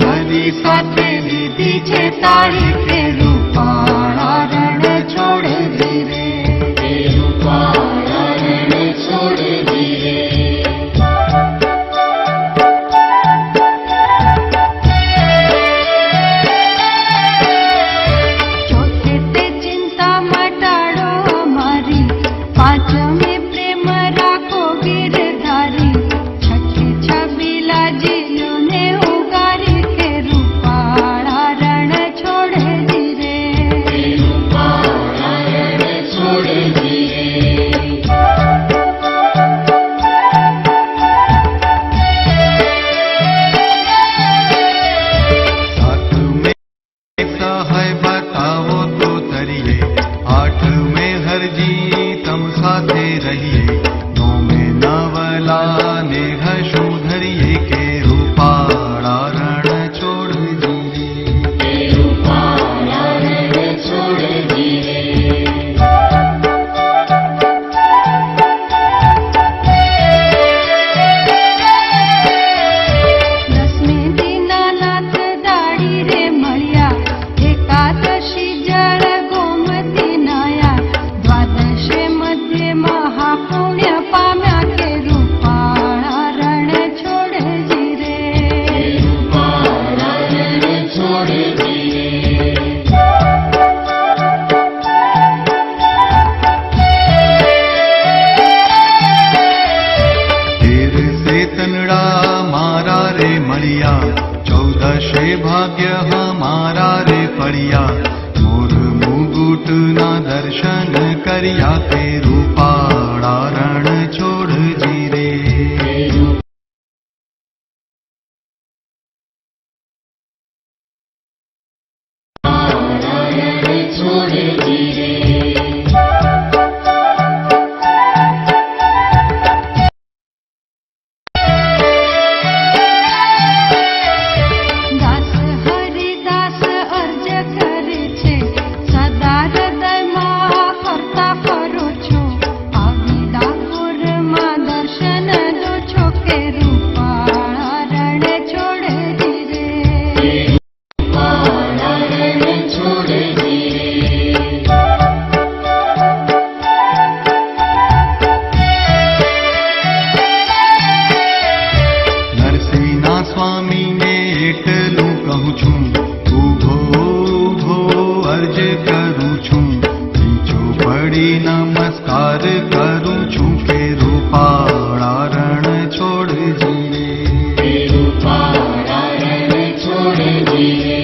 हरी साथे लीधी छे तारी के रूपाळा रण छोड़ धीरे, के रूपाळा रण छोड़ धीरे। चौथे ते चिंता मटाड़ो हमारी, पांचमे प्रेम राखो गिरधारी, छठे छबीला जीलो ने उगारी के रूपाळा रण छोड़ धीरे, के रूपाळा रण छोड़ धीरे। सातवें सहाय बतावो तो तरिए, आठवें हरजी तम साथे रहिए, नौमे नवला ने हशु धरिए के रूपाळा रण छोड़ धीरे, के रूपाळा रण छोड़ धीरे। दसमे दीनानाथ दाड़ी रे मळ्या, एकादशी जळ गोमती नाया, द्वादशे मध्ये महापुण्य पाम्या के रूपाळा रण छोड़ धीरे, के रूपाळा रण छोड़ धीरे। तेर से तनड़ा मारा रे मलिया, चौदशे भाग्य हमारा रे पड़िया, मोर मुकुट ना दर्शन करिया के रूपाळा रण छोड़ धीरे, के रूपाळा रण छोड़ धीरे। दास हरिदास अर्ज करे छे, सदा हृदयમાં ફરતા ફરો છો, આવી ડાકોરમાં દર્શન દો છો કે રૂપાળા રણ છોડ ધીરે, કે રૂપાળા રણ છોડ ધીરે। નરસિંહના સ્વામીને એટલું કહું છું, ઉભો ઉભો અર્જ કરું છું, નીચો પડી નમસ્કાર કરું છું કે રૂપાળા રણ છોડ ધીરે, के रूपाळा रण छोड़ धीरे।